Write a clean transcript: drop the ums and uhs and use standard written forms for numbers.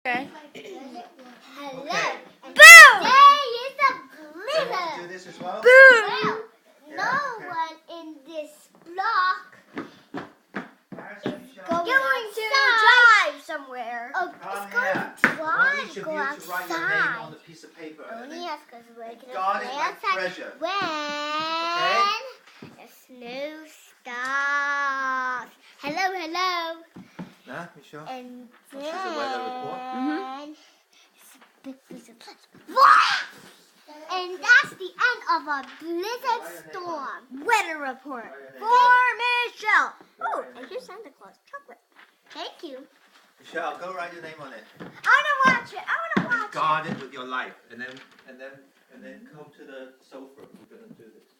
Okay. Hello. Okay. And Boom! today is a So you blizzard. want to do this as well? Boom! Well, Yeah, no okay. one in this block Harrison, Michelle, going To outside. drive somewhere. Oh, come it's going here. to I want each drive. of Go you to write your name on outside. the piece of paper. and Only then us, because we're going to guard it play like outside treasure. when the snow stops. Hello, hello. Nah, Michelle? And This is a weather report. then it's a big blizzard. Wah! And that's the end of our blizzard storm. Weather report Write your name. for Michelle. Oh, Write your and name. here's Santa Claus chocolate. Thank you. Michelle, go write your name on it. I want to watch it. I want to And watch it. guard it with your life. And then come to the sofa. We're going to do this.